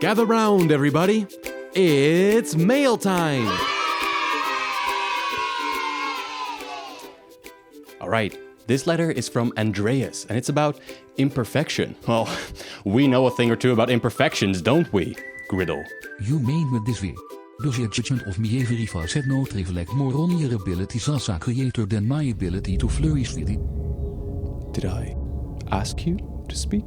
Gather round, everybody. It's mail time. All right, this letter is from Andreas, and it's about imperfection. Well, we know a thing or two about imperfections, don't we, Griddle? You mean with this way? Does your judgment of me every facet not reflect more on your abilities as a creator than my ability to flourish with it? Did I ask you to speak?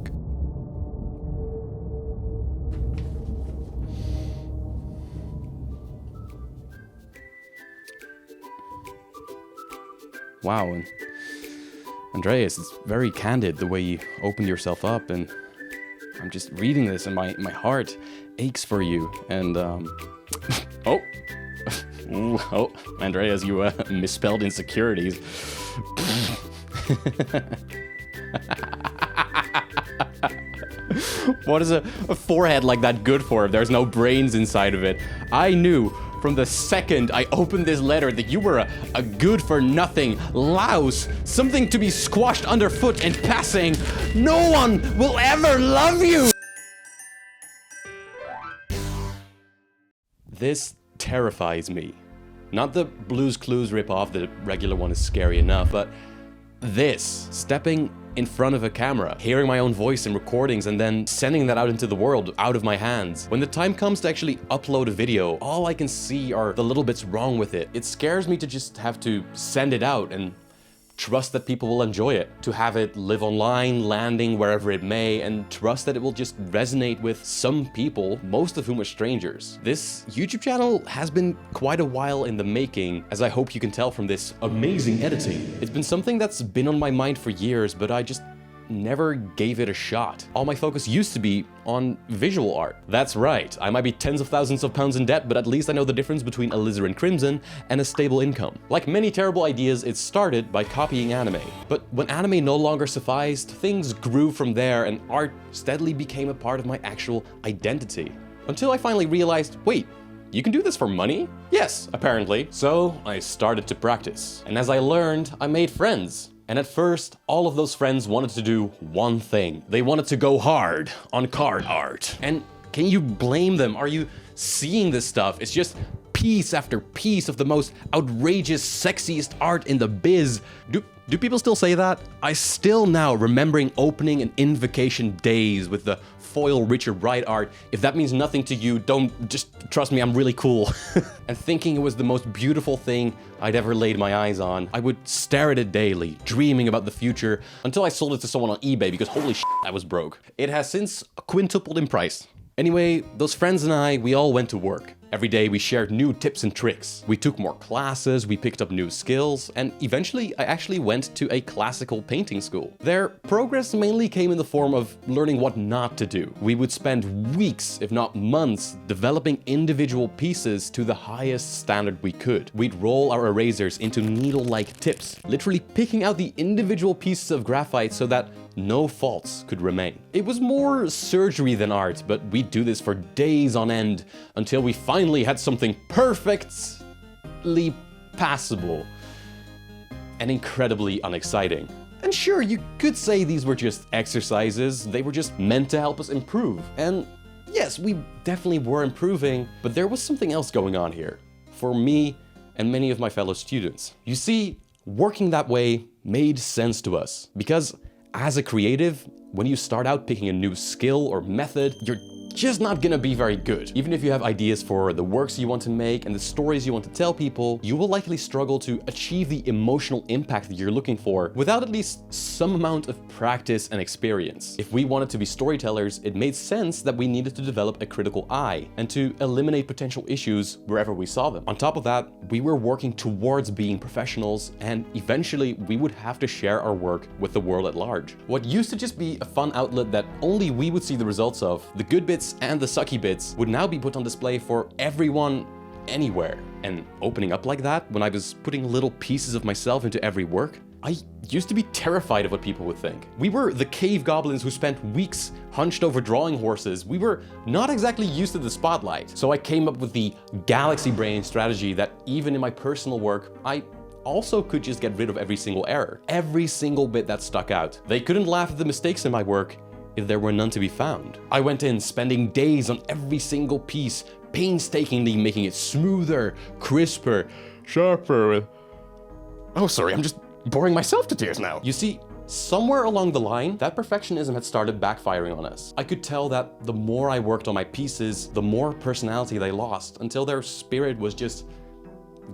Wow, and Andreas, it's very candid the way you opened yourself up, and I'm just reading this and my heart aches for you, and oh, Andreas, you misspelled insecurities. What is a forehead like that good for if there's no brains inside of it? I knew from the second I opened this letter that you were a good-for-nothing louse, something to be squashed underfoot and passing. No one will ever love you! This terrifies me. Not the Blue's Clues ripoff, the regular one is scary enough, but this, stepping in front of a camera, hearing my own voice in recordings and then sending that out into the world out of my hands. When the time comes to actually upload a video, all I can see are the little bits wrong with it. It scares me to just have to send it out and trust that people will enjoy it, to have it live online, landing wherever it may, and trust that it will just resonate with some people, most of whom are strangers. This YouTube channel has been quite a while in the making, as I hope you can tell from this amazing editing. It's been something that's been on my mind for years, but I just never gave it a shot. All my focus used to be on visual art. That's right, I might be tens of thousands of pounds in debt, but at least I know the difference between alizarin crimson and a stable income. Like many terrible ideas, it started by copying anime. But when anime no longer sufficed, things grew from there and art steadily became a part of my actual identity. Until I finally realized, wait, you can do this for money? Yes, apparently. So I started to practice. And as I learned, I made friends. And at first, all of those friends wanted to do one thing. They wanted to go hard on card art. And can you blame them? Are you seeing this stuff? It's just piece after piece of the most outrageous, sexiest art in the biz. Do people still say that? I still now remembering opening an invocation days with the foil Richard Wright art. If that means nothing to you, just trust me, I'm really cool. And thinking it was the most beautiful thing I'd ever laid my eyes on. I would stare at it daily, dreaming about the future, until I sold it to someone on eBay because holy shit, I was broke. It has since quintupled in price. Anyway, those friends and I, we all went to work. Every day we shared new tips and tricks. We took more classes, we picked up new skills, and eventually I actually went to a classical painting school. Their progress mainly came in the form of learning what not to do. We would spend weeks, if not months, developing individual pieces to the highest standard we could. We'd roll our erasers into needle-like tips, literally picking out the individual pieces of graphite so that no faults could remain. It was more surgery than art, but we'd do this for days on end until we finally had something perfectly passable and incredibly unexciting. And sure, you could say these were just exercises, they were just meant to help us improve. And yes, we definitely were improving, but there was something else going on here for me and many of my fellow students. You see, working that way made sense to us because as a creative, when you start out picking a new skill or method, you're just not gonna be very good. Even if you have ideas for the works you want to make and the stories you want to tell people, you will likely struggle to achieve the emotional impact that you're looking for without at least some amount of practice and experience. If we wanted to be storytellers, it made sense that we needed to develop a critical eye and to eliminate potential issues wherever we saw them. On top of that, we were working towards being professionals, and eventually we would have to share our work with the world at large. What used to just be a fun outlet that only we would see the results of, the good bits and the sucky bits, would now be put on display for everyone, anywhere. And opening up like that, when I was putting little pieces of myself into every work, I used to be terrified of what people would think. We were the cave goblins who spent weeks hunched over drawing horses. We were not exactly used to the spotlight. So I came up with the galaxy brain strategy that even in my personal work, I also could just get rid of every single error, every single bit that stuck out. They couldn't laugh at the mistakes in my work, if there were none to be found. I went in spending days on every single piece, painstakingly making it smoother, crisper, sharper. Oh, sorry, I'm just boring myself to tears now. You see, somewhere along the line, that perfectionism had started backfiring on us. I could tell that the more I worked on my pieces, the more personality they lost, until their spirit was just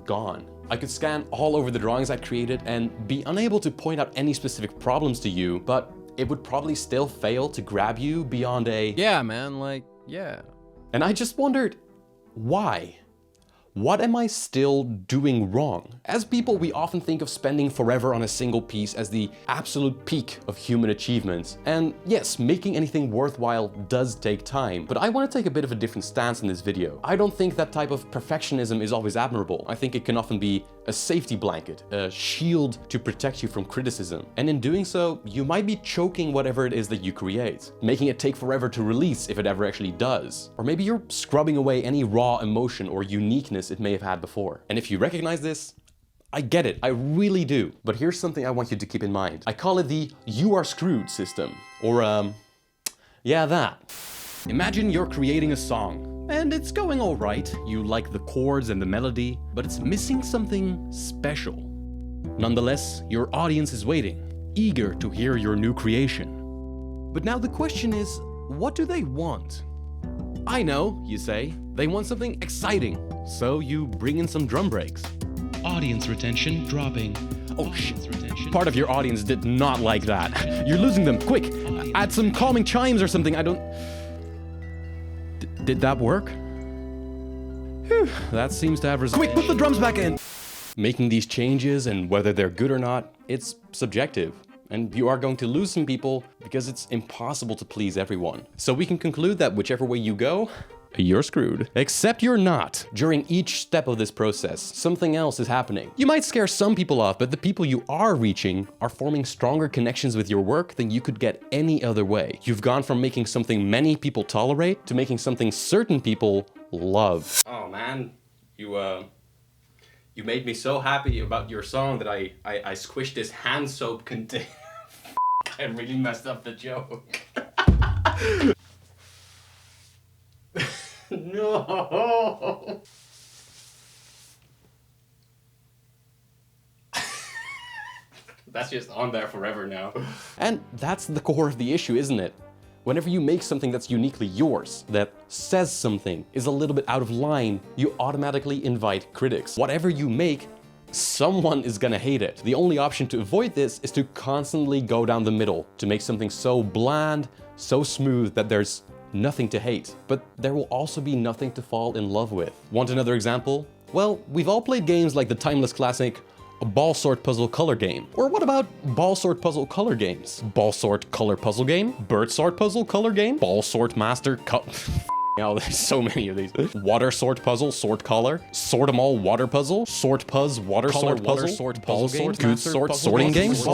gone. I could scan all over the drawings I created and be unable to point out any specific problems to you, but it would probably still fail to grab you beyond a yeah, man, like, yeah. And I just wondered, why? What am I still doing wrong? As people, we often think of spending forever on a single piece as the absolute peak of human achievements. And yes, making anything worthwhile does take time, but I want to take a bit of a different stance in this video. I don't think that type of perfectionism is always admirable. I think it can often be a safety blanket, a shield to protect you from criticism. And in doing so, you might be choking whatever it is that you create, making it take forever to release if it ever actually does. Or maybe you're scrubbing away any raw emotion or uniqueness it may have had before. And if you recognize this, I get it, I really do. But here's something I want you to keep in mind. I call it the "you are screwed" system. Or, yeah, that. Imagine you're creating a song, and it's going all right. You like the chords and the melody, but it's missing something special. Nonetheless, your audience is waiting, eager to hear your new creation. But now the question is, what do they want? I know, you say. They want something exciting, so you bring in some drum breaks. Audience retention dropping. Oh shit, part of your audience did not like that. You're losing them, quick! Add some calming chimes or something, I don't... Did that work? Whew, that seems to have resulted. Quick, put the drums back in! Making these changes, and whether they're good or not, it's subjective. And you are going to lose some people because it's impossible to please everyone. So we can conclude that whichever way you go, you're screwed. Except you're not. During each step of this process, something else is happening. You might scare some people off, but the people you are reaching are forming stronger connections with your work than you could get any other way. You've gone from making something many people tolerate to making something certain people love. Oh man, you made me so happy about your song that I squished this hand soap container. I really messed up the joke. No. That's just on there forever now. And that's the core of the issue, isn't it? Whenever you make something that's uniquely yours, that says something, is a little bit out of line, you automatically invite critics. Whatever you make, someone is gonna hate it. The only option to avoid this is to constantly go down the middle, to make something so bland, so smooth that there's nothing to hate. But there will also be nothing to fall in love with. Want another example? Well, we've all played games like the timeless classic ball sort puzzle color game. Or what about ball sort puzzle color games? Ball sort color puzzle game? Bird sort puzzle color game? Ball sort master Oh, there's so many of these. Water sort puzzle, sort color. Sort 'em all water puzzle. Sort puzz, water sort puzzle. Sort ball sort, good sort sorting games.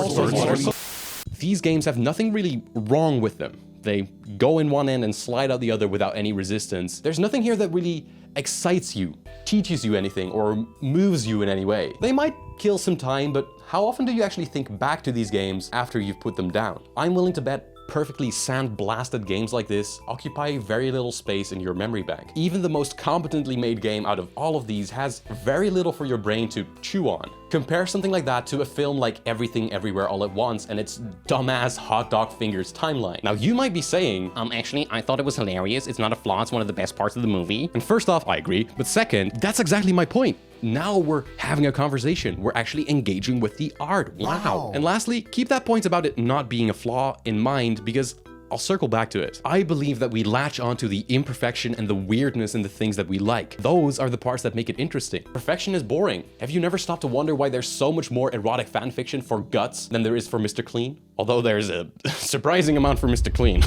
These games have nothing really wrong with them. They go in one end and slide out the other without any resistance. There's nothing here that really excites you, teaches you anything, or moves you in any way. They might kill some time, but how often do you actually think back to these games after you've put them down? I'm willing to bet perfectly sand-blasted games like this occupy very little space in your memory bank. Even the most competently made game out of all of these has very little for your brain to chew on. Compare something like that to a film like Everything Everywhere All at Once and its dumbass hot dog fingers timeline. Now you might be saying, actually, I thought it was hilarious, it's not a flaw, it's one of the best parts of the movie. And first off, I agree, but second, that's exactly my point. Now we're having a conversation. We're actually engaging with the art. Wow. And lastly, keep that point about it not being a flaw in mind, because I'll circle back to it. I believe that we latch onto the imperfection and the weirdness in the things that we like. Those are the parts that make it interesting. Perfection is boring. Have you never stopped to wonder why there's so much more erotic fanfiction for Guts than there is for Mr. Clean? Although there's a surprising amount for Mr. Clean.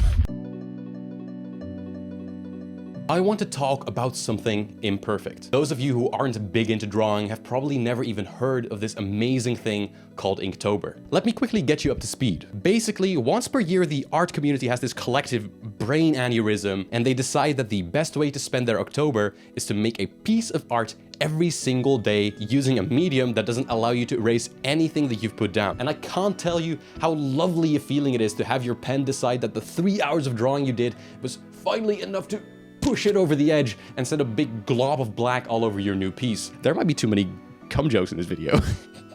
I want to talk about something imperfect. Those of you who aren't big into drawing have probably never even heard of this amazing thing called Inktober. Let me quickly get you up to speed. Basically, once per year, the art community has this collective brain aneurysm, and they decide that the best way to spend their October is to make a piece of art every single day using a medium that doesn't allow you to erase anything that you've put down. And I can't tell you how lovely a feeling it is to have your pen decide that the 3 hours of drawing you did was finally enough to push it over the edge and send a big glob of black all over your new piece. There might be too many cum jokes in this video.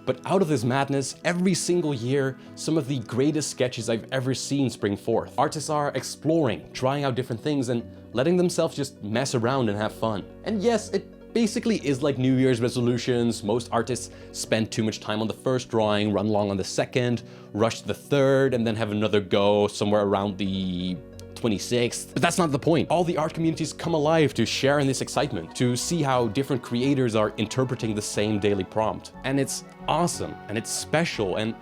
But out of this madness, every single year, some of the greatest sketches I've ever seen spring forth. Artists are exploring, trying out different things, and letting themselves just mess around and have fun. And yes, it basically is like New Year's resolutions. Most artists spend too much time on the first drawing, run long on the second, rush to the third, and then have another go somewhere around the 26th. But that's not the point. All the art communities come alive to share in this excitement, to see how different creators are interpreting the same daily prompt. And it's awesome, and it's special, and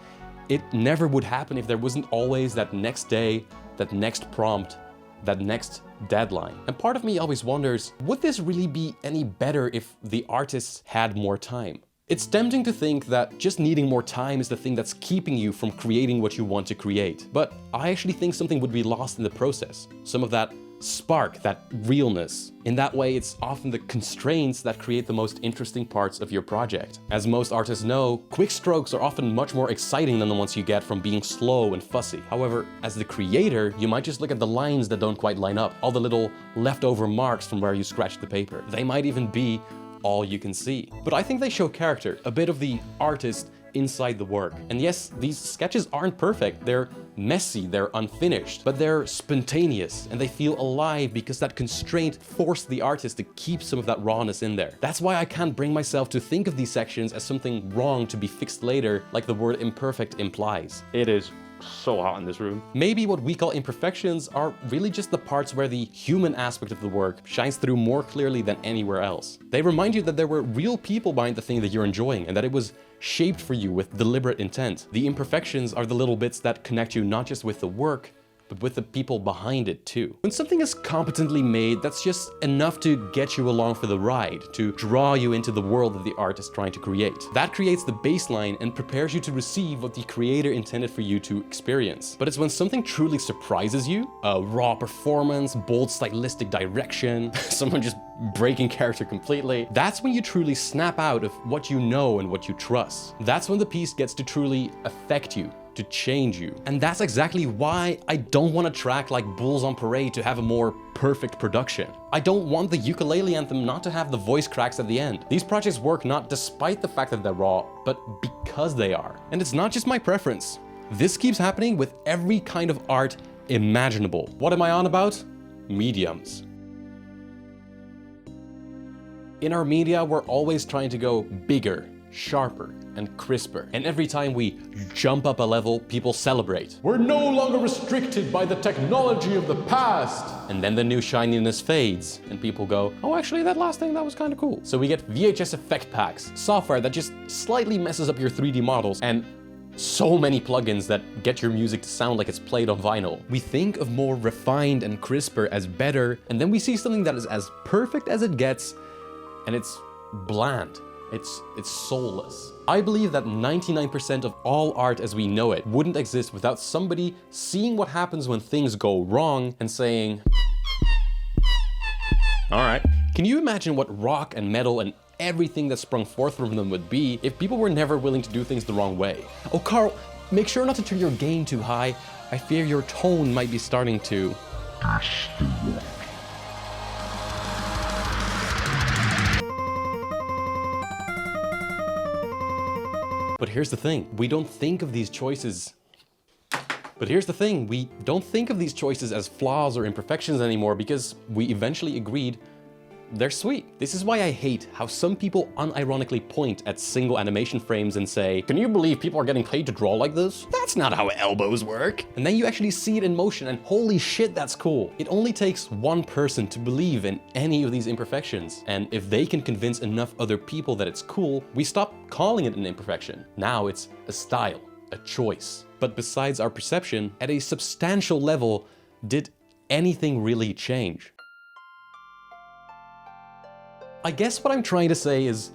it never would happen if there wasn't always that next day, that next prompt, that next deadline. And part of me always wonders, would this really be any better if the artists had more time? It's tempting to think that just needing more time is the thing that's keeping you from creating what you want to create. But I actually think something would be lost in the process. Some of that spark, that realness. In that way, it's often the constraints that create the most interesting parts of your project. As most artists know, quick strokes are often much more exciting than the ones you get from being slow and fussy. However, as the creator, you might just look at the lines that don't quite line up, all the little leftover marks from where you scratched the paper. They might even be all you can see. But I think they show character, a bit of the artist inside the work. And yes, these sketches aren't perfect. They're messy, they're unfinished, but they're spontaneous and they feel alive because that constraint forced the artist to keep some of that rawness in there. That's why I can't bring myself to think of these sections as something wrong to be fixed later, like the word imperfect implies. It is so hot in this room. Maybe what we call imperfections are really just the parts where the human aspect of the work shines through more clearly than anywhere else. They remind you that there were real people behind the thing that you're enjoying and that it was shaped for you with deliberate intent. The imperfections are the little bits that connect you not just with the work, but with the people behind it too. When something is competently made, that's just enough to get you along for the ride, to draw you into the world that the art is trying to create. That creates the baseline and prepares you to receive what the creator intended for you to experience. But it's when something truly surprises you, a raw performance, bold stylistic direction, someone just breaking character completely, that's when you truly snap out of what you know and what you trust. That's when the piece gets to truly affect you, to change you. And that's exactly why I don't want a track like Bulls on Parade to have a more perfect production. I don't want the ukulele anthem not to have the voice cracks at the end. These projects work not despite the fact that they're raw, but because they are. And it's not just my preference. This keeps happening with every kind of art imaginable. What am I on about? Mediums. In our media, we're always trying to go bigger, sharper, and crisper. And every time we jump up a level, people celebrate. We're no longer restricted by the technology of the past. And then the new shininess fades, and people go, oh, actually, that last thing, that was kind of cool. So we get VHS effect packs, software that just slightly messes up your 3D models, and so many plugins that get your music to sound like it's played on vinyl. We think of more refined and crisper as better, and then we see something that is as perfect as it gets, and it's bland. It's soulless. I believe that 99% of all art as we know it wouldn't exist without somebody seeing what happens when things go wrong and saying, all right. Can you imagine what rock and metal and everything that sprung forth from them would be if people were never willing to do things the wrong way? Oh, Carl, make sure not to turn your gain too high. I fear your tone might be starting to... But here's the thing, we don't think of these choices as flaws or imperfections anymore because we eventually agreed they're sweet. This is why I hate how some people unironically point at single animation frames and say, can you believe people are getting paid to draw like this? That's not how elbows work. And then you actually see it in motion and holy shit, that's cool. It only takes one person to believe in any of these imperfections. And if they can convince enough other people that it's cool, we stop calling it an imperfection. Now it's a style, a choice. But besides our perception, at a substantial level, did anything really change? I guess what I'm trying to say is,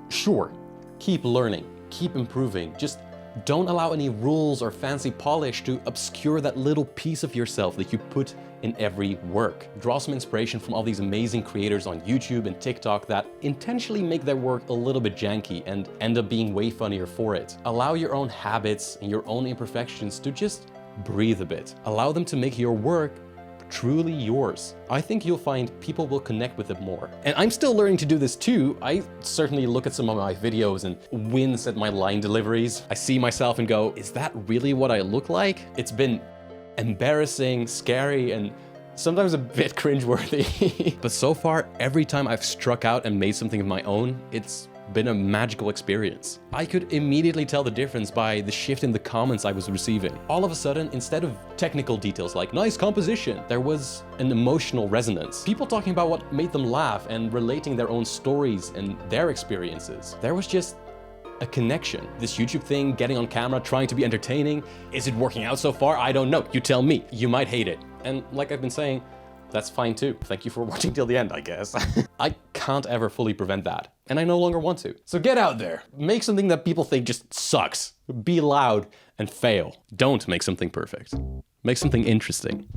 sure, keep learning, keep improving, just don't allow any rules or fancy polish to obscure that little piece of yourself that you put in every work. Draw some inspiration from all these amazing creators on YouTube and TikTok that intentionally make their work a little bit janky and end up being way funnier for it. Allow your own habits and your own imperfections to just breathe a bit. Allow them to make your work truly yours. I think you'll find people will connect with it more. And I'm still learning to do this too. I certainly look at some of my videos and wince at my line deliveries. I see myself and go, is that really what I look like? It's been embarrassing, scary, and sometimes a bit cringeworthy. But so far, every time I've struck out and made something of my own, it's been a magical experience. I could immediately tell the difference by the shift in the comments I was receiving. All of a sudden, instead of technical details like nice composition, there was an emotional resonance. People talking about what made them laugh and relating their own stories and their experiences. There was just a connection. This YouTube thing, getting on camera, trying to be entertaining, is it working out so far? I don't know. You tell me. You might hate it. And like I've been saying, that's fine too. Thank you for watching till the end, I guess. I can't ever fully prevent that, and I no longer want to. So get out there, make something that people think just sucks. Be loud and fail. Don't make something perfect. Make something interesting.